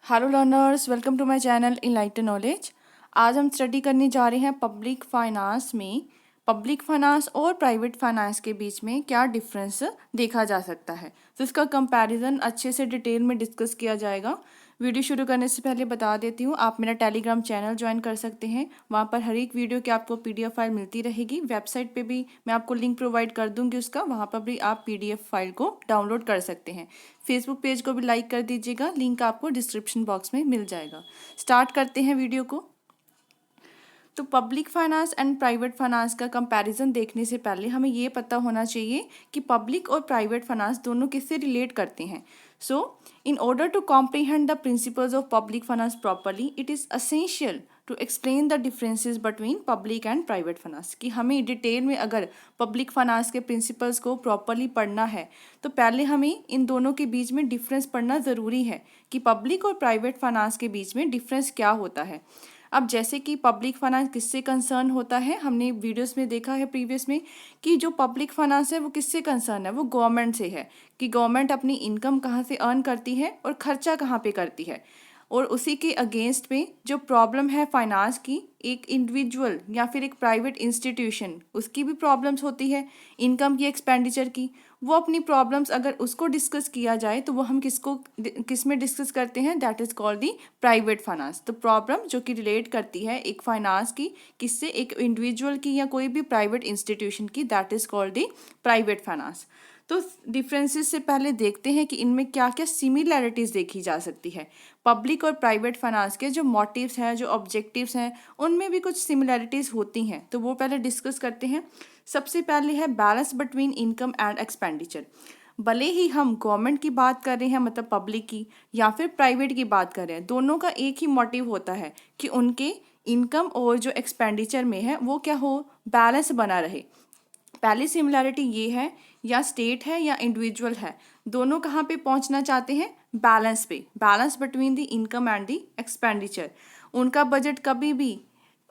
Hello learners, welcome to my channel enlighten knowledge. आज हम study करने जा रहे हैं पब्लिक फाइनेंस में पब्लिक फाइनेंस और प्राइवेट फाइनेंस के बीच में क्या डिफरेंस देखा जा सकता है। तो इसका कंपैरिजन अच्छे से डिटेल में डिस्कस किया जाएगा। वीडियो शुरू करने से पहले बता देती हूँ, आप मेरा टेलीग्राम चैनल ज्वाइन कर सकते हैं। वहाँ पर हर एक वीडियो की आपको पीडीएफ फाइल मिलती रहेगी। वेबसाइट पे भी मैं आपको लिंक प्रोवाइड कर दूँगी उसका, वहाँ पर भी आप पीडीएफ फाइल को डाउनलोड कर सकते हैं। फेसबुक पेज को भी लाइक कर दीजिएगा, लिंक आपको डिस्क्रिप्शन बॉक्स में मिल जाएगा। स्टार्ट करते हैं वीडियो को। तो public finance and private finance का कंपैरिजन देखने से पहले हमें ये पता होना चाहिए कि पब्लिक और प्राइवेट फाइनेंस दोनों किससे रिलेट करते हैं। So in order to comprehend the principles of public finance properly, it is essential to explain the differences between public and private finance. कि हमें डिटेल में अगर पब्लिक फाइनेंस के प्रिंसिपल्स को प्रॉपरली पढ़ना है तो पहले हमें इन दोनों के बीच में डिफरेंस पढ़ना ज़रूरी है कि पब्लिक और प्राइवेट फाइनेंस के बीच में डिफरेंस क्या होता है। अब जैसे कि पब्लिक फाइनेंस किससे कंसर्न होता है, हमने वीडियोस में देखा है प्रीवियस में कि जो पब्लिक फाइनेंस है वो किससे कंसर्न है, वो गवर्नमेंट से है कि गवर्नमेंट अपनी इनकम कहाँ से अर्न करती है और खर्चा कहाँ पे करती है। और उसी के अगेंस्ट में जो प्रॉब्लम है फाइनेंस की, एक इंडिविजुअल या फिर एक प्राइवेट इंस्टीट्यूशन, उसकी भी प्रॉब्लम्स होती है इनकम की, एक्सपेंडिचर की। वो अपनी प्रॉब्लम्स अगर उसको डिस्कस किया जाए तो वो हम किस में डिस्कस करते हैं, that is called the private finance. तो प्रॉब्लम जो कि रिलेट करती है एक फाइनेंस की किससे, एक इंडिविजुअल की या कोई भी प्राइवेट इंस्टीट्यूशन की, that is called the private finance. तो डिफरेंसेस से पहले देखते हैं कि इनमें क्या क्या सिमिलैरिटीज़ देखी जा सकती है। पब्लिक और प्राइवेट फाइनेंस के जो मोटिव्स हैं, जो ऑब्जेक्टिव्स हैं, उनमें भी कुछ सिमिलैरिटीज़ होती हैं, तो वो पहले डिस्कस करते हैं। सबसे पहले है balance between income and expenditure. भले ही हम गवर्नमेंट की बात कर रहे हैं, मतलब पब्लिक की, या फिर प्राइवेट की बात कर रहे हैं, दोनों का एक ही मोटिव होता है कि उनके इनकम और जो एक्सपेंडिचर में है वो क्या हो, बैलेंस बना रहे। पहली सिमिलैरिटी ये है, या स्टेट है या इंडिविजुअल है, दोनों कहाँ पे पहुँचना चाहते हैं, बैलेंस पे, balance between the income and the expenditure. उनका बजट कभी भी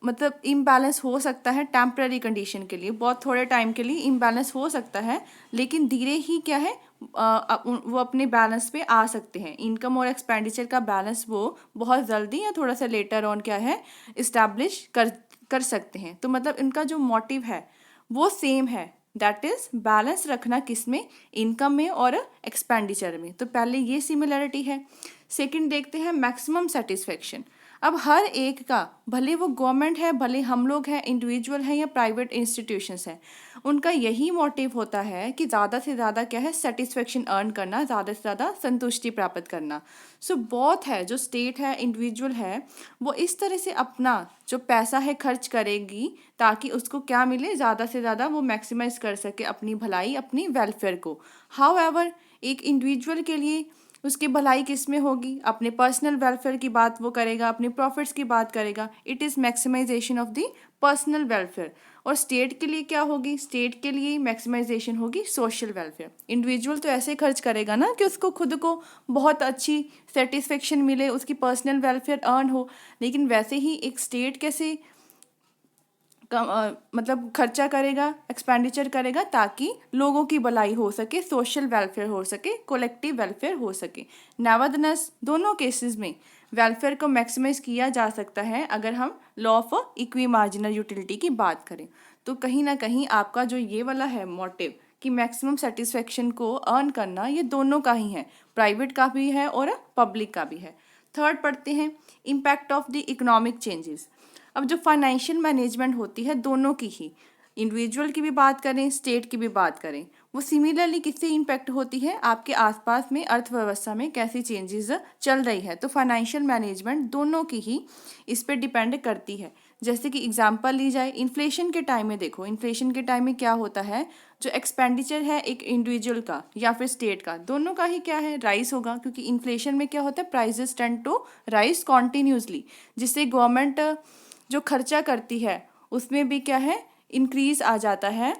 मतलब इम्बैलेंस हो सकता है टेम्पररी कंडीशन के लिए, बहुत थोड़े टाइम के लिए इम्बैलेंस हो सकता है, लेकिन धीरे ही क्या है वो अपने बैलेंस पे आ सकते हैं। इनकम और एक्सपेंडिचर का बैलेंस वो बहुत जल्दी या थोड़ा सा लेटर ऑन क्या है इस्टेब्लिश कर सकते हैं। तो मतलब इनका जो मोटिव है वो सेम है, दैट इज बैलेंस रखना किस में, इनकम में और एक्सपेंडिचर में। तो पहले ये सिमिलैरिटी है। सेकंड देखते हैं मैक्सिमम सेटिस्फेक्शन। अब हर एक का, भले वो गवर्नमेंट है, भले हम लोग हैं, इंडिविजुअल हैं या प्राइवेट इंस्टीट्यूशंस हैं, उनका यही मोटिव होता है कि ज़्यादा से ज़्यादा क्या है, सेटिस्फेक्शन अर्न करना, ज़्यादा से ज़्यादा संतुष्टि प्राप्त करना। सो बोथ है, जो स्टेट है, इंडिविजुअल है, वो इस तरह से अपना जो पैसा है खर्च करेगी ताकि उसको क्या मिले, ज़्यादा से ज़्यादा वो मैक्सिमाइज कर सके अपनी भलाई, अपनी वेलफेयर को। हाउएवर एक इंडिविजुअल के लिए उसकी भलाई किस में होगी, अपने पर्सनल वेलफेयर की बात वो करेगा, अपने प्रॉफिट्स की बात करेगा, it is maximization of the personal welfare. और स्टेट के लिए क्या होगी, स्टेट के लिए मैक्सिमाइजेशन होगी सोशल वेलफेयर। इंडिविजुअल तो ऐसे खर्च करेगा ना कि उसको खुद को बहुत अच्छी सेटिस्फेक्शन मिले, उसकी पर्सनल वेलफेयर अर्न हो, लेकिन वैसे ही एक स्टेट कैसे मतलब खर्चा करेगा, एक्सपेंडिचर करेगा ताकि लोगों की भलाई हो सके, सोशल वेलफेयर हो सके, कोलेक्टिव वेलफेयर हो सके। नेवरदनेस दोनों केसेस में वेलफेयर को मैक्सिमाइज किया जा सकता है अगर हम law of equi marginal utility की बात करें। तो कहीं ना कहीं आपका जो ये वाला है मोटिव कि मैक्सिमम सेटिस्फेक्शन को अर्न करना, ये दोनों का ही है, प्राइवेट का भी है और पब्लिक का भी है। थर्ड पढ़ते हैं impact of the economic changes. अब जो फाइनेंशियल मैनेजमेंट होती है दोनों की ही, इंडिविजुअल की भी बात करें, स्टेट की भी बात करें, वो सिमिलरली किससे इम्पैक्ट होती है, आपके आसपास में अर्थव्यवस्था में कैसी चेंजेस चल रही है। तो फाइनेंशियल मैनेजमेंट दोनों की ही इस पर डिपेंड करती है। जैसे कि एग्जांपल ली जाए, इन्फ्लेशन के टाइम में देखो, इन्फ्लेशन के टाइम में क्या होता है, जो एक्सपेंडिचर है एक इंडिविजुअल का या फिर स्टेट का, दोनों का ही क्या है, राइज होगा, क्योंकि इन्फ्लेशन में क्या होता है, prices tend to rise continuously, जिससे गवर्नमेंट जो खर्चा करती है उसमें भी क्या है, इंक्रीज आ जाता है।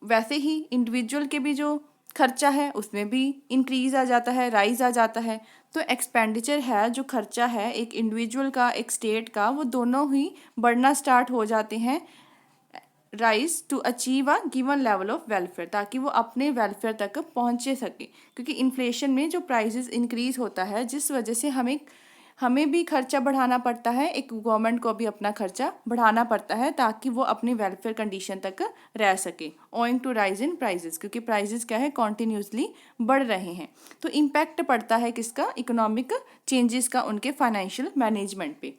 वैसे ही इंडिविजुअल के भी जो खर्चा है उसमें भी इंक्रीज आ जाता है, राइज आ जाता है। तो एक्सपेंडिचर है, जो खर्चा है एक इंडिविजुअल का, एक स्टेट का, वो दोनों ही बढ़ना स्टार्ट हो जाते हैं, rise to achieve a given level of welfare, ताकि वो अपने वेलफेयर तक पहुँचे सके। क्योंकि इन्फ्लेशन में जो प्राइजेस इंक्रीज होता है, जिस वजह से हमें हमें भी खर्चा बढ़ाना पड़ता है, एक गवर्नमेंट को भी अपना खर्चा बढ़ाना पड़ता है ताकि वो अपनी वेलफेयर कंडीशन तक रह सके, owing to rise in prices, क्योंकि प्राइजेस क्या है कॉन्टिन्यूसली बढ़ रहे हैं। तो इम्पैक्ट पड़ता है किसका, इकोनॉमिक चेंजेस का उनके फाइनेंशियल मैनेजमेंट पे।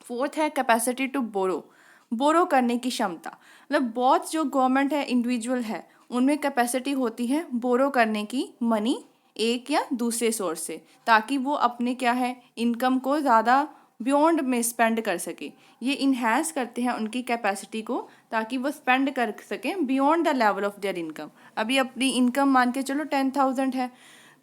फोर्थ है कैपेसिटी टू बोरो करने की क्षमता, मतलब बहुत जो गवर्नमेंट है इंडिविजुअल है उनमें कैपेसिटी होती है बोरो करने की मनी एक या दूसरे सोर्स से, ताकि वो अपने क्या है इनकम को ज़्यादा बियॉन्ड में स्पेंड कर सके। ये इन्हेंस करते हैं उनकी कैपेसिटी को ताकि वो स्पेंड कर सकें beyond the level of their income. अभी अपनी इनकम मान के चलो 10,000 है,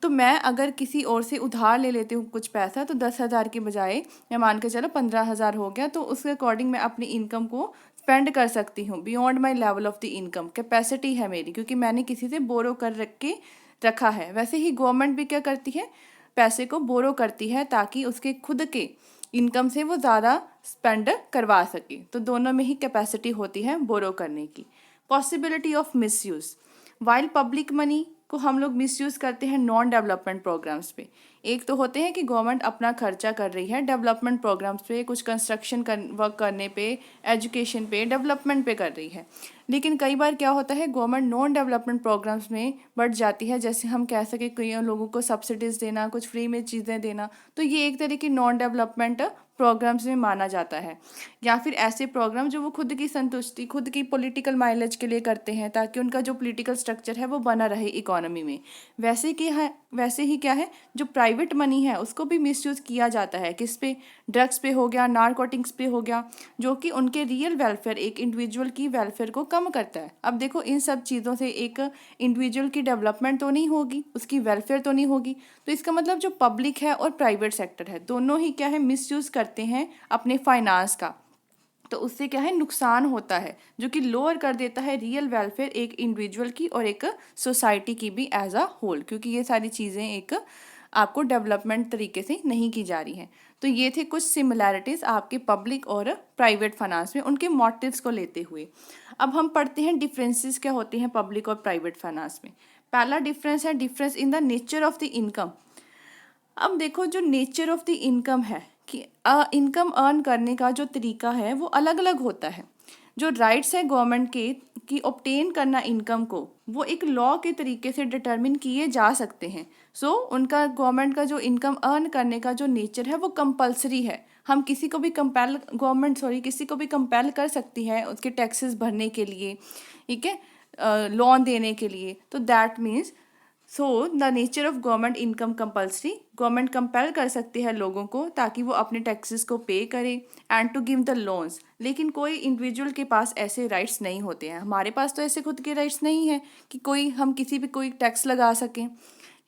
तो मैं अगर किसी और से उधार ले लेती हूँ कुछ पैसा, तो 10,000 के बजाय मैं मान के चलो 15,000 हो गया, तो उसके अकॉर्डिंग मैं अपनी इनकम को स्पेंड कर सकती हूँ beyond my level of the income. Capacity है मेरी, क्योंकि मैंने किसी से बोरो कर रखा है। वैसे ही गवर्नमेंट भी क्या करती है, पैसे को बोरो करती है ताकि उसके खुद के इनकम से वो ज़्यादा स्पेंड करवा सके। तो दोनों में ही कैपेसिटी होती है बोरो करने की। Possibility of misuse, while public money को हम लोग मिसयूज़ करते हैं नॉन डेवलपमेंट प्रोग्राम्स पे। एक तो होते हैं कि गवर्नमेंट अपना खर्चा कर रही है डेवलपमेंट प्रोग्राम्स पे, कुछ कंस्ट्रक्शन वर्क करने पे, एजुकेशन पे, डेवलपमेंट पे कर रही है। लेकिन कई बार क्या होता है गवर्नमेंट नॉन डेवलपमेंट प्रोग्राम्स में बढ़ जाती है, जैसे हम कह सकें कई लोगों को सब्सिडीज़ देना, कुछ फ्री में चीज़ें देना, तो ये एक तरह की नॉन डेवलपमेंट प्रोग्राम्स में माना जाता है। या फिर ऐसे प्रोग्राम जो वो खुद की संतुष्टि, खुद की पॉलिटिकल माइलेज के लिए करते हैं ताकि उनका जो पॉलिटिकल स्ट्रक्चर है वो बना रहे इकोनॉमी में। वैसे ही क्या है जो प्राइवेट मनी है उसको भी मिसयूज़ किया जाता है, किस पे, ड्रग्स पे हो गया, नारकोटिक्स पे हो गया, जो कि उनके रियल वेलफेयर, एक इंडिविजुअल की वेलफेयर को कम करता है। अब देखो इन सब चीज़ों से एक इंडिविजुअल की डेवलपमेंट तो नहीं होगी, उसकी वेलफेयर तो नहीं होगी। तो इसका मतलब जो पब्लिक है और प्राइवेट सेक्टर है दोनों ही क्या है मिसयूज़ करते हैं अपने फाइनेंस का। तो उससे क्या है नुकसान होता है, जो कि लोअर कर देता है रियल वेलफेयर एक इंडिविजुअल की और एक सोसाइटी की भी एज अ होल, क्योंकि ये सारी चीज़ें एक आपको डेवलपमेंट तरीके से नहीं की जा रही हैं। तो ये थे कुछ सिमिलैरिटीज़ आपके पब्लिक और प्राइवेट फाइनेंस में, उनके मोटिव्स को लेते हुए। अब हम पढ़ते हैं डिफरेंसेस क्या होते हैं पब्लिक और प्राइवेट फाइनेंस में। पहला डिफरेंस है difference in the nature of the income. अब देखो जो नेचर ऑफ द इनकम है कि इनकम अर्न करने का जो तरीका है वो अलग अलग होता है। जो राइट्स है गवर्नमेंट के कि ऑब्टेन करना इनकम को, वो एक लॉ के तरीके से डिटरमिन किए जा सकते हैं। उनका गवर्नमेंट का जो इनकम अर्न करने का जो नेचर है वो कंपलसरी है। हम किसी को भी किसी को भी कंपेल कर सकती है उसके टैक्सेस भरने के लिए, ठीक है, लोन देने के लिए। तो that means the nature of government income compulsory, government compel कर सकती है लोगों को ताकि वो अपने टैक्सेस को पे करें and to give the loans. लेकिन कोई इंडिविजुअल के पास ऐसे राइट्स नहीं होते हैं। हमारे पास तो ऐसे खुद के राइट्स नहीं है कि हम किसी पे कोई टैक्स लगा सकें,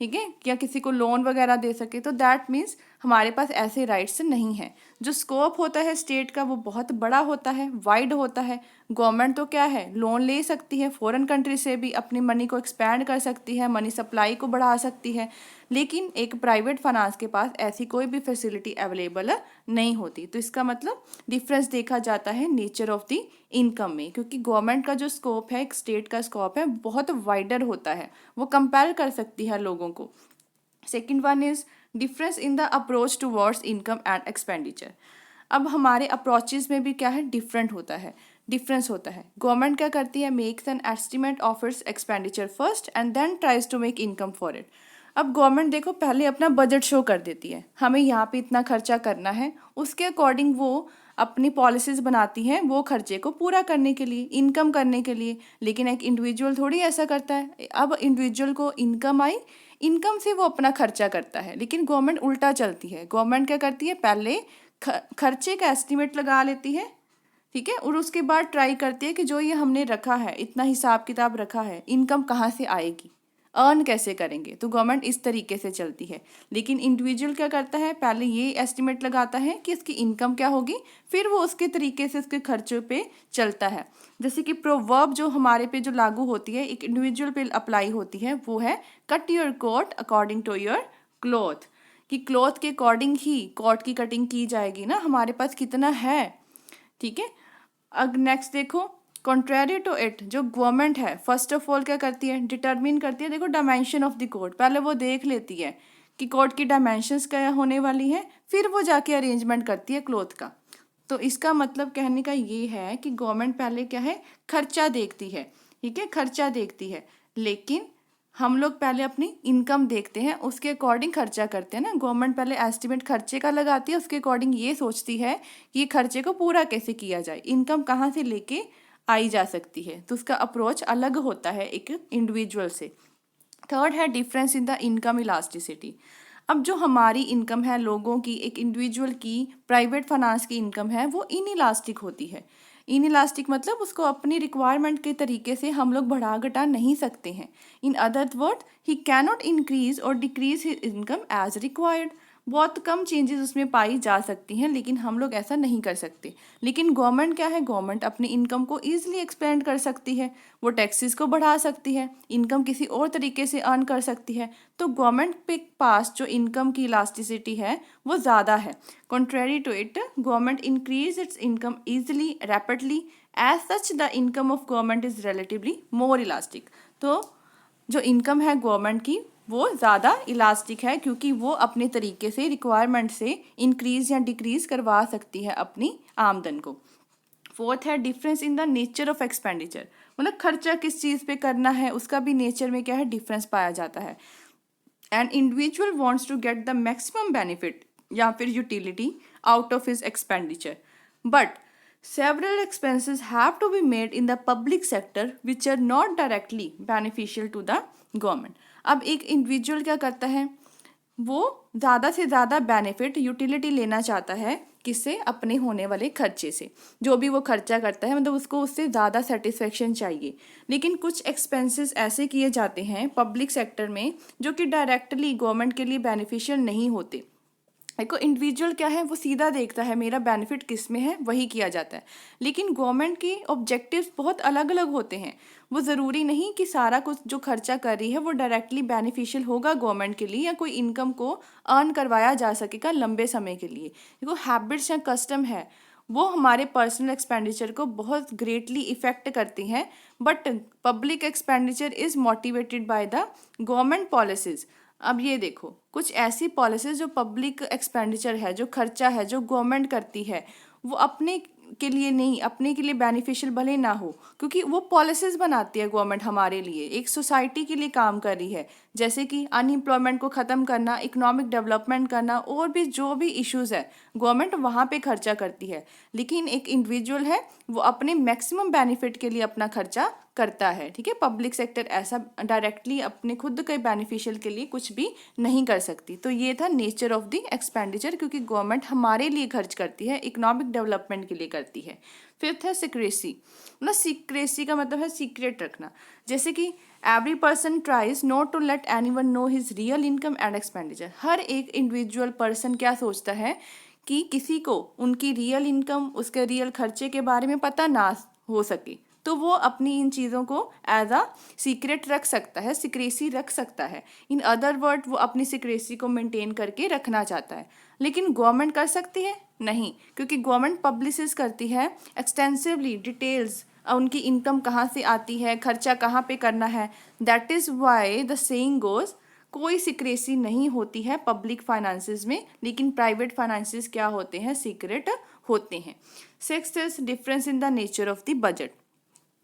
ठीक है, या किसी को लोन वगैरह दे सके। तो दैट मीन्स हमारे पास ऐसे राइट्स नहीं है। जो स्कोप होता है स्टेट का वो बहुत बड़ा होता है, वाइड होता है। गवर्नमेंट तो क्या है लोन ले सकती है, फॉरेन कंट्री से भी अपनी मनी को एक्सपैंड कर सकती है, मनी सप्लाई को बढ़ा सकती है। लेकिन एक प्राइवेट फाइनेंस के पास ऐसी कोई भी फैसिलिटी अवेलेबल नहीं होती। तो इसका मतलब डिफरेंस देखा जाता है नेचर ऑफ द इनकम में, क्योंकि गवर्नमेंट का जो स्कोप है, एक स्टेट का स्कोप है, बहुत वाइडर होता है, वो कंपेल कर सकती है लोगों को। Second one is difference in the approach towards income and expenditure. अब हमारे अप्रोचेज में भी क्या है डिफरेंस होता है। गवर्नमेंट क्या करती है, makes an estimate of its expenditure first and then tries to make income for it. अब गवर्नमेंट देखो पहले अपना बजट शो कर देती है, हमें यहाँ पे इतना खर्चा करना है, उसके अकॉर्डिंग वो अपनी पॉलिसीज़ बनाती हैं वो खर्चे को पूरा करने के लिए, इनकम करने के लिए। लेकिन एक इंडिविजुअल थोड़ी ऐसा करता है। अब इंडिविजुअल को इनकम आई, इनकम से वो अपना खर्चा करता है। लेकिन गवर्नमेंट उल्टा चलती है। गवर्नमेंट क्या करती है, पहले खर्चे का एस्टिमेट लगा लेती है, ठीक है, और उसके बाद ट्राई करती है कि जो ये हमने रखा है, इतना हिसाब किताब रखा है, इनकम कहाँ से आएगी, अर्न कैसे करेंगे। तो गवर्नमेंट इस तरीके से चलती है। लेकिन इंडिविजुअल क्या करता है, पहले ये एस्टिमेट लगाता है कि इसकी इनकम क्या होगी, फिर वो उसके तरीके से उसके खर्चों पे चलता है। जैसे कि प्रोवर्ब जो हमारे पे जो लागू होती है, एक इंडिविजुअल पे अप्लाई होती है, वो है cut your coat according to your cloth, कि क्लॉथ के अकॉर्डिंग ही कोट की कटिंग की जाएगी ना, हमारे पास कितना है, ठीक है। अब नेक्स्ट देखो, कॉन्ट्रेरी टू इट, जो गवर्नमेंट है फर्स्ट ऑफ ऑल क्या करती है, डिटरमिन करती है, देखो डायमेंशन ऑफ द कोड, पहले वो देख लेती है कि कोड की डायमेंशंस क्या होने वाली है, फिर वो जाके अरेंजमेंट करती है क्लोथ का। तो इसका मतलब कहने का ये है कि गवर्नमेंट पहले क्या है, खर्चा देखती है, ठीक है, खर्चा देखती है, लेकिन हम लोग पहले अपनी इनकम देखते हैं, उसके अकॉर्डिंग खर्चा करते हैं ना। गवर्नमेंट पहले एस्टिमेट खर्चे का लगाती है, उसके अकॉर्डिंग ये सोचती है कि ये खर्चे को पूरा कैसे किया जाए, इनकम कहाँ से लेके आई जा सकती है। तो उसका अप्रोच अलग होता है एक इंडिविजुअल से। थर्ड है difference in the income elasticity. अब जो हमारी इनकम है, लोगों की, एक इंडिविजुअल की, प्राइवेट फाइनेंस की इनकम है, वो इनइलास्टिक होती है। इनइलास्टिक मतलब उसको अपनी रिक्वायरमेंट के तरीके से हम लोग बढ़ा घटा नहीं सकते हैं। In other word, he can not increase और decrease his income as required. बहुत कम चेंजेस उसमें पाई जा सकती हैं, लेकिन हम लोग ऐसा नहीं कर सकते। लेकिन गवर्नमेंट क्या है, गवर्नमेंट अपनी इनकम को ईजिली एक्सपेंड कर सकती है, वो टैक्सेस को बढ़ा सकती है, इनकम किसी और तरीके से अर्न कर सकती है। तो गवर्नमेंट पे पास जो इनकम की इलास्टिसिटी है वो ज़्यादा है। Contrary to it, government increase its income easily, rapidly, as such the income of government is relatively more elastic. तो जो इनकम है गवर्नमेंट की वो ज़्यादा इलास्टिक है, क्योंकि वो अपने तरीके से रिक्वायरमेंट से इंक्रीज या डिक्रीज करवा सकती है अपनी आमदन को। फोर्थ है difference in the nature of expenditure, मतलब खर्चा किस चीज़ पे करना है उसका भी नेचर में क्या है, डिफरेंस पाया जाता है। An individual wants to get the maximum benefit या फिर utility out of his expenditure, but several expenses have to be made in the public sector which are not directly beneficial to the government। अब एक individual क्या करता है, वो ज़्यादा से ज़्यादा बेनिफिट, यूटिलिटी लेना चाहता है, किससे, अपने होने वाले खर्चे से। जो भी वो खर्चा करता है मतलब उसको उससे ज़्यादा सेटिस्फेक्शन चाहिए। लेकिन कुछ एक्सपेंसेस ऐसे किए जाते हैं पब्लिक सेक्टर में जो कि डायरेक्टली गवर्नमेंट के लिए बेनिफिशियल नहीं होते। देखो इंडिविजुअल क्या है, वो सीधा देखता है मेरा बेनिफिट किस में है, वही किया जाता है। लेकिन गवर्नमेंट के ऑब्जेक्टिव्स बहुत अलग अलग होते हैं। वो ज़रूरी नहीं कि सारा कुछ जो खर्चा कर रही है वो डायरेक्टली बेनिफिशियल होगा गवर्नमेंट के लिए, या कोई इनकम को अर्न करवाया जा सकेगा लंबे समय के लिए। देखो हैबिट्स या कस्टम है वो हमारे पर्सनल एक्सपेंडिचर को बहुत ग्रेटली इफ़ेक्ट करती हैं, but public expenditure is motivated by the government policies. अब ये देखो कुछ ऐसी पॉलिसीज जो पब्लिक एक्सपेंडिचर है, जो खर्चा है जो गवर्नमेंट करती है, वो अपने के लिए नहीं, अपने के लिए बेनिफिशियल भले ना हो, क्योंकि वो पॉलिसीज बनाती है गवर्नमेंट हमारे लिए, एक सोसाइटी के लिए काम कर रही है। जैसे कि अनएम्प्लॉयमेंट को ख़त्म करना, इकोनॉमिक डेवलपमेंट करना, और भी जो भी इश्यूज़ है गवर्नमेंट वहाँ पे खर्चा करती है। लेकिन एक इंडिविजुअल है वो अपने मैक्सिमम बेनिफिट के लिए अपना खर्चा करता है, ठीक है। पब्लिक सेक्टर ऐसा डायरेक्टली अपने खुद के बेनिफिशियल के लिए कुछ भी नहीं कर सकती। तो ये था नेचर ऑफ द एक्सपेंडिचर, क्योंकि गवर्नमेंट हमारे लिए खर्च करती है, इकोनॉमिक डेवलपमेंट के लिए करती है। फिफ्थ है सीक्रेसी, मतलब सीक्रेसी का मतलब है सीक्रेट रखना। जैसे कि every person tries not to let anyone know his real income and expenditure. हर एक इंडिविजुअल पर्सन क्या सोचता है कि किसी को उनकी रियल इनकम, उसके रियल खर्चे के बारे में पता ना हो सके, तो वो अपनी इन चीज़ों को एज अ सीक्रेट रख सकता है, सिक्रेसी रख सकता है। इन अदर वर्ड, वो अपनी सिक्रेसी को मेंटेन करके रखना चाहता है। लेकिन गवर्नमेंट कर सकती है नहीं, क्योंकि गवर्नमेंट पब्लिसिस करती है एक्सटेंसिवली डिटेल्स, उनकी इनकम कहाँ से आती है, खर्चा कहाँ पे करना है। That is why the saying goes, कोई सिक्रेसी नहीं होती है पब्लिक फाइनेंसेस में, लेकिन प्राइवेट फाइनेंसेस क्या होते हैं, सीक्रेट होते हैं। Sixth is difference in the nature of the budget.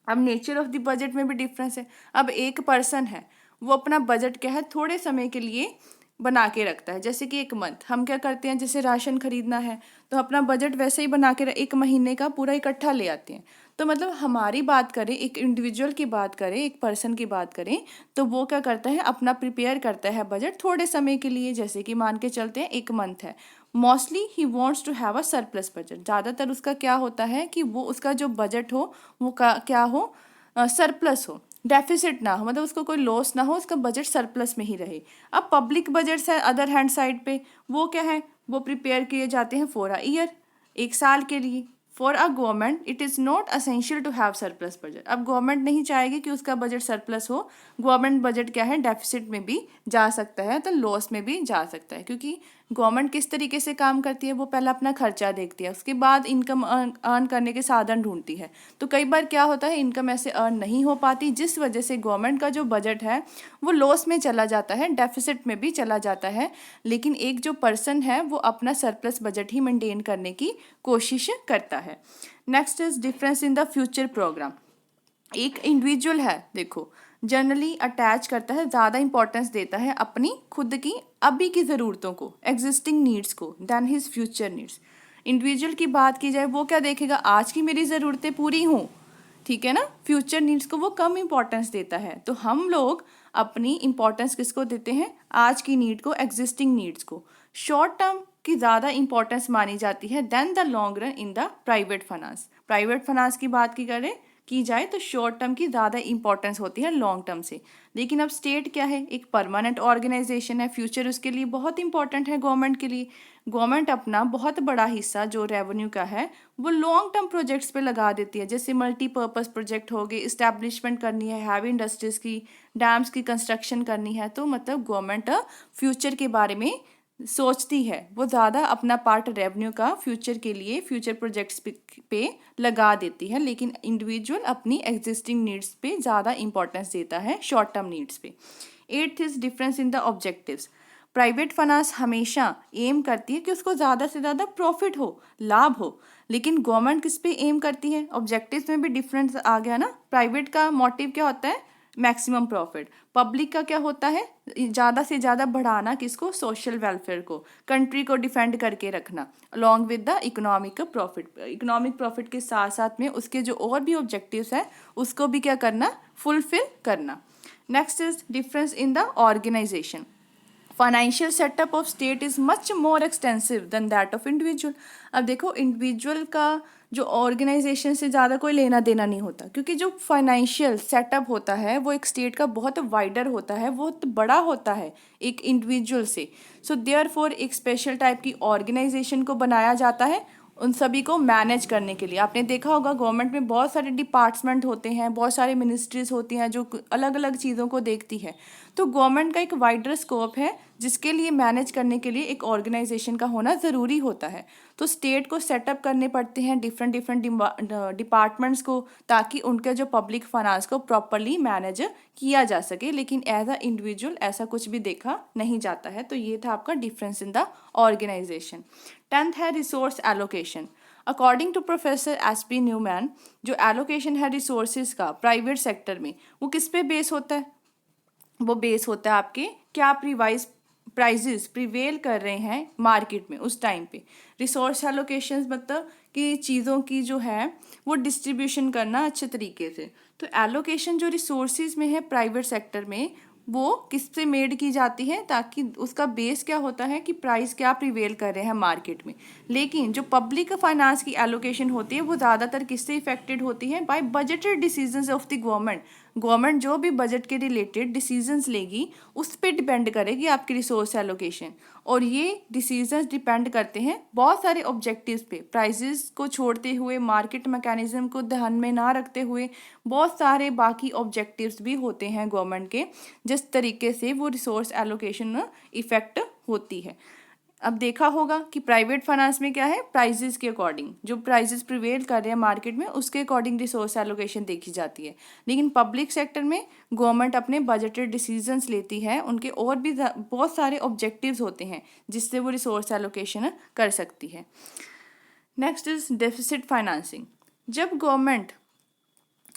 अब नेचर ऑफ द बजट में भी डिफरेंस है। अब एक पर्सन है वो अपना बजट क्या है, थोड़े समय के लिए बना के रखता है। जैसे कि एक मंथ हम क्या करते हैं, जैसे राशन खरीदना है तो अपना बजट वैसे ही बना के एक महीने का पूरा इकट्ठा ले आते हैं। तो मतलब हमारी बात करें, एक इंडिविजुअल की बात करें, एक पर्सन की बात करें, तो वो क्या करता है, अपना प्रिपेयर करता है बजट थोड़े समय के लिए। जैसे कि मान के चलते हैं एक मंथ है, मोस्टली ही wants to have a surplus budget. ज़्यादातर उसका क्या होता है कि वो उसका जो बजट हो वो क्या हो, सरप्लस हो, डेफिसिट ना हो, मतलब उसको कोई लॉस ना हो, उसका बजट सरप्लस में ही रहे। अब पब्लिक बजट से अदर हैंड साइड पे वो क्या है, वो प्रिपेयर किए जाते हैं फॉर अ ईयर, एक साल के लिए। For a government it is not essential to have surplus budget. अब गवर्नमेंट नहीं चाहेगी कि उसका बजट सरप्लस हो। गवर्नमेंट बजट क्या है, डेफिसिट में भी जा सकता है, तो लॉस में भी जा सकता है, क्योंकि गवर्नमेंट किस तरीके से काम करती है, वो पहले अपना खर्चा देखती है, उसके बाद इनकम अर्न करने के साधन ढूंढती है। तो कई बार क्या होता है, इनकम ऐसे अर्न नहीं हो पाती, जिस वजह से गवर्नमेंट का जो बजट है वो लॉस में चला जाता है, डेफिसिट में भी चला जाता है। लेकिन एक जो पर्सन है वो अपना सरप्लस बजट ही मेंटेन करने की कोशिश करता है। Next is difference in the future program. एक इंडिविजुअल है, देखो, जनरली अटैच करता है, ज़्यादा इंपॉर्टेंस देता है अपनी खुद की अभी की ज़रूरतों को, एग्जिस्टिंग नीड्स को, than his future needs. Individual की बात की जाए, वो क्या देखेगा, आज की मेरी ज़रूरतें पूरी हों, ठीक है ना, फ्यूचर नीड्स को वो कम इंपॉर्टेंस देता है। तो हम लोग अपनी इंपॉर्टेंस किसको देते हैं, आज की नीड को, एग्जिस्टिंग नीड्स को। शॉर्ट टर्म की ज़्यादा इंपॉर्टेंस मानी जाती है than the long run in the private finance. Private finance की बात की जाए तो शॉर्ट टर्म की ज़्यादा इंपॉर्टेंस होती है लॉन्ग टर्म से। लेकिन अब स्टेट क्या है, एक परमानेंट ऑर्गेनाइजेशन है, फ्यूचर उसके लिए बहुत इंपॉर्टेंट है गवर्नमेंट के लिए। गवर्नमेंट अपना बहुत बड़ा हिस्सा जो रेवेन्यू का है वो लॉन्ग टर्म प्रोजेक्ट्स पे लगा देती है, जैसे मल्टीपर्पज़ प्रोजेक्ट हो गए, इस्टेब्लिशमेंट करनी है हैवी इंडस्ट्रीज़ की, डैम्स की कंस्ट्रक्शन करनी है। तो मतलब गवर्नमेंट फ्यूचर के बारे में सोचती है, वो ज़्यादा अपना पार्ट रेवेन्यू का फ्यूचर के लिए, फ्यूचर प्रोजेक्ट्स पे लगा देती है। लेकिन इंडिविजुअल अपनी एग्जिस्टिंग नीड्स पे ज़्यादा इंपॉर्टेंस देता है शॉर्ट टर्म नीड्स पे। Eighth is difference in the objectives. Private finance हमेशा एम करती है कि उसको ज़्यादा से ज़्यादा प्रॉफिट हो, लाभ हो। लेकिन गवर्नमेंट किस पे एम करती है, ऑब्जेक्टिव्स में भी डिफरेंस आ गया ना। प्राइवेट का मोटिव क्या होता है, मैक्सिमम प्रॉफिट। पब्लिक का क्या होता है, ज़्यादा से ज़्यादा बढ़ाना किसको, सोशल वेलफेयर को, कंट्री को डिफेंड करके रखना, along with the economic profit. Economic profit के साथ साथ में उसके जो और भी ऑब्जेक्टिव्स हैं उसको भी क्या करना, फुलफिल करना। Next is difference in the organization. Financial setup of state is much more extensive than that of individual. अब देखो, इंडिविजुअल का जो ऑर्गेनाइजेशन से ज़्यादा कोई लेना देना नहीं होता, क्योंकि जो फाइनेंशियल सेटअप होता है वो एक स्टेट का बहुत वाइडर होता है, बहुत बड़ा होता है एक इंडिविजुअल से। सो देयरफॉर एक स्पेशल टाइप की ऑर्गेनाइजेशन को बनाया जाता है उन सभी को मैनेज करने के लिए। आपने देखा होगा गवर्नमेंट में बहुत सारे डिपार्टमेंट होते हैं, बहुत सारे मिनिस्ट्रीज होती हैं जो अलग अलग चीज़ों को देखती है। तो गवर्नमेंट का एक वाइडर स्कोप है जिसके लिए मैनेज करने के लिए एक ऑर्गेनाइजेशन का होना ज़रूरी होता है। तो स्टेट को सेटअप करने पड़ते हैं डिफरेंट डिपार्टमेंट्स को, ताकि उनके जो पब्लिक फाइनेंस को प्रॉपरली मैनेज किया जा सके। लेकिन एज अ इंडिविजुअल ऐसा कुछ भी देखा नहीं जाता है। तो ये था आपका difference in the organization. 10th है resource allocation. According to professor S P. Newman, जो एलोकेशन है रिसोर्सेज का प्राइवेट सेक्टर में, वो किस पे बेस होता है, वो बेस होता है आपके क्या प्राइजेस प्रिवेल कर रहे हैं मार्केट में उस टाइम पे। रिसोर्स एलोकेशंस मतलब कि चीज़ों की जो है वो डिस्ट्रीब्यूशन करना अच्छे तरीके से। तो एलोकेशन जो रिसोर्सेज में है प्राइवेट सेक्टर में, वो किससे मेड की जाती है, ताकि उसका बेस क्या होता है कि प्राइस क्या प्रिवेल कर रहे हैं मार्केट में। लेकिन जो पब्लिक फाइनेंस की एलोकेशन होती है वो ज़्यादातर किससे इफेक्टेड होती है, bye budgeted decisions of the government. Government जो भी बजट के रिलेटेड डिसीजंस लेगी उस पर डिपेंड करेगी आपकी रिसोर्स एलोकेशन। और ये डिसीजंस डिपेंड करते हैं बहुत सारे ऑब्जेक्टिव्स पे, प्राइजेस को छोड़ते हुए, मार्केट मैकेनिज्म को ध्यान में ना रखते हुए, बहुत सारे बाकी ऑब्जेक्टिव्स भी होते हैं गवर्नमेंट के, जिस तरीके से वो रिसोर्स एलोकेशन इफेक्ट होती है। अब देखा होगा कि प्राइवेट फाइनेंस में क्या है, प्राइजेस के अकॉर्डिंग, जो प्राइजेस प्रिवेल कर रहे हैं मार्केट में उसके अकॉर्डिंग रिसोर्स एलोकेशन देखी जाती है। लेकिन पब्लिक सेक्टर में गवर्नमेंट अपने बजटेड डिसीजंस लेती है, उनके और भी बहुत सारे ऑब्जेक्टिव्स होते हैं जिससे वो रिसोर्स एलोकेशन कर सकती है। Next is deficit financing. जब government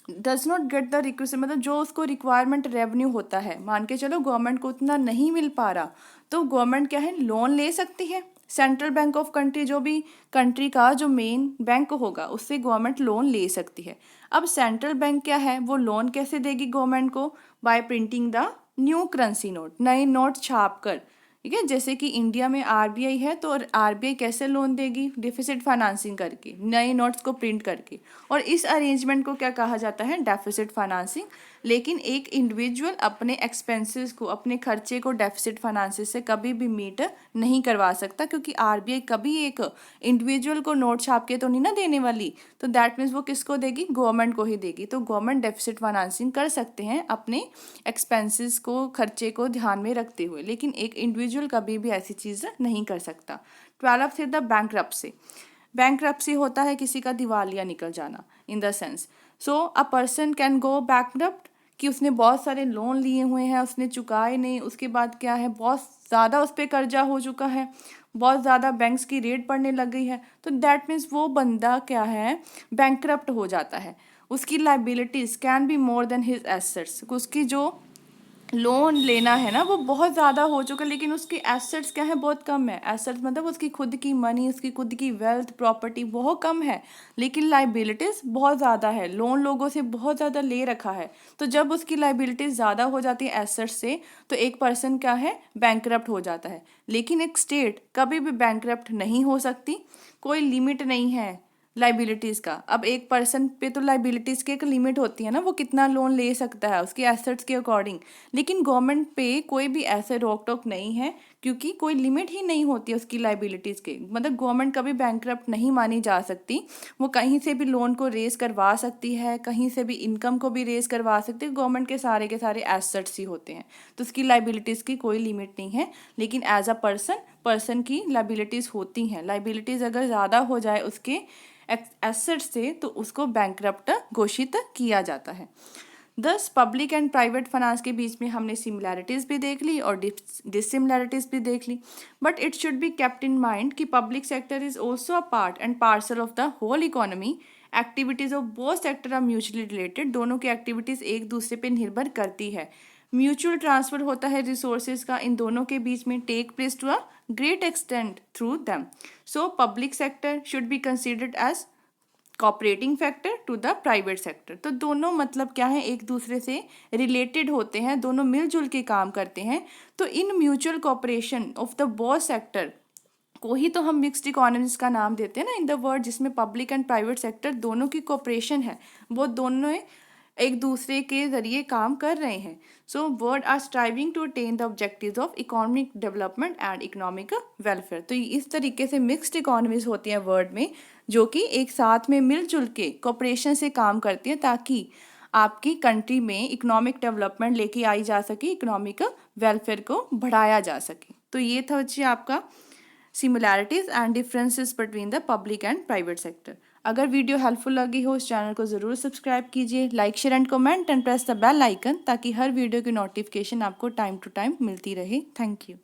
does not get the request, मतलब जो उसको रिक्वायरमेंट रेवेन्यू होता है, मान के चलो गवर्नमेंट को उतना नहीं मिल पा रहा, तो गवर्नमेंट क्या है, लोन ले सकती है। सेंट्रल बैंक ऑफ कंट्री, जो भी कंट्री का जो मेन बैंक होगा, उससे गवर्नमेंट लोन ले सकती है। अब सेंट्रल बैंक क्या है, वो लोन कैसे देगी गवर्नमेंट को, bye printing the new currency note, नए नोट छाप कर, ठीक है। जैसे कि इंडिया में आरबीआई है, तो आरबीआई कैसे लोन देगी, डेफिसिट फाइनेंसिंग करके, नए नोट्स को प्रिंट करके। और इस अरेंजमेंट को क्या कहा जाता है, डेफिसिट फाइनेंसिंग। लेकिन एक इंडिविजुअल अपने एक्सपेंसेस को, अपने खर्चे को डेफिसिट फाइनेंसेस से कभी भी मीट नहीं करवा सकता, क्योंकि आरबीआई कभी एक इंडिविजुअल को नोट छाप के तो नहीं ना देने वाली। तो दैट मीन्स वो किसको देगी, गवर्नमेंट को ही देगी। तो गवर्नमेंट डेफिसिट फाइनेंसिंग कर सकते हैं अपने एक्सपेंसेस को, खर्चे को ध्यान में रखते हुए, लेकिन एक इंडिविजुअल कभी भी ऐसी चीज़ नहीं कर सकता। 12th है द बैंकरप्सी। बैंकरप्सी होता है किसी का दिवालिया निकल जाना, in the sense so a person can go bankrupt, कि उसने बहुत सारे लोन लिए हुए हैं, उसने चुकाए नहीं, उसके बाद क्या है, बहुत ज़्यादा उस पर कर्जा हो चुका है, बहुत ज़्यादा बैंक्स की रेट पड़ने लग गई है, तो दैट मीन्स वो बंदा क्या है, बैंकरप्ट हो जाता है। उसकी liabilities can be more than his assets, उसकी जो लोन लेना है ना वो बहुत ज़्यादा हो चुका है, लेकिन उसकी एसेट्स क्या है, बहुत कम है। एसेट्स मतलब उसकी खुद की मनी, उसकी खुद की वेल्थ, प्रॉपर्टी बहुत कम है, लेकिन लाइबिलिटीज़ बहुत ज़्यादा है, लोन लोगों से बहुत ज़्यादा ले रखा है। तो जब उसकी लाइबिलिटीज़ ज़्यादा हो जाती है एसेट्स से, तो एक पर्सन क्या है, बैंकरप्ट हो जाता है। लेकिन एक स्टेट कभी भी बैंकरप्ट नहीं हो सकती, कोई लिमिट नहीं है लाइबिलिटीज़ का। अब एक पर्सन पे तो लाइबिलिटीज़ की एक लिमिट होती है ना, वो कितना लोन ले सकता है उसके एसेट्स के अकॉर्डिंग, लेकिन गवर्नमेंट पे कोई भी ऐसे रोक टोक नहीं है, क्योंकि कोई लिमिट ही नहीं होती है उसकी लाइबिलिटीज़ के। मतलब गवर्नमेंट कभी बैंकरप्ट नहीं मानी जा सकती, वो कहीं से भी लोन को रेज करवा सकती है, कहीं से भी इनकम को भी रेज करवा सकती है, गवर्नमेंट के सारे एसेट्स ही होते हैं, तो उसकी लाइबिलिटीज़ की कोई लिमिट नहीं है। लेकिन एज अ पर्सन की लाइबिलिटीज़ होती हैं, लाइबिलिटीज़ अगर ज़्यादा हो जाए उसके एसेट से, तो उसको बैंकरप्ट घोषित किया जाता है। दस पब्लिक एंड प्राइवेट फाइनेंस के बीच में हमने सिमिलैरिटीज़ भी देख ली और डिसिमिलैरिटीज़ भी देख ली, but it should be kept in mind कि public sector is also a part and parcel of the whole economy. Activities of both sector are mutually related, दोनों की एक्टिविटीज़ एक दूसरे पे निर्भर करती है। म्यूचुअल ट्रांसफर होता है रिसोर्सेज का इन दोनों के बीच में, take place to a great extent through them. So public sector should be considered as cooperating factor to the private sector. तो दोनों मतलब क्या है, एक दूसरे से रिलेटेड होते हैं, दोनों मिलजुल के काम करते हैं। तो in mutual cooperation of the both sector को ही तो हम मिक्स्ड इकोनॉमीज का नाम देते हैं ना, इन द वर्ड, जिसमें पब्लिक एंड प्राइवेट सेक्टर दोनों की कॉपरेशन है, वो दोनों एक दूसरे के जरिए काम कर रहे हैं। So word are striving to attain the objectives of economic development and economic welfare. तो इस तरीके से मिक्स्ड इकोनॉमीज होती हैं वर्ड में, जो कि एक साथ में मिलजुल के कॉपरेशन से काम करती हैं, ताकि आपकी कंट्री में इकोनॉमिक डेवलपमेंट लेके आई जा सके, इकोनॉमिक वेलफेयर को बढ़ाया जा सके। तो ये था बच्चे आपका similarities and differences between the public and private sector. अगर वीडियो हेल्पफुल लगी हो, इस चैनल को ज़रूर सब्सक्राइब कीजिए, like share and comment and press the bell icon, ताकि हर वीडियो की नोटिफिकेशन आपको टाइम टू टाइम मिलती रहे। Thank you.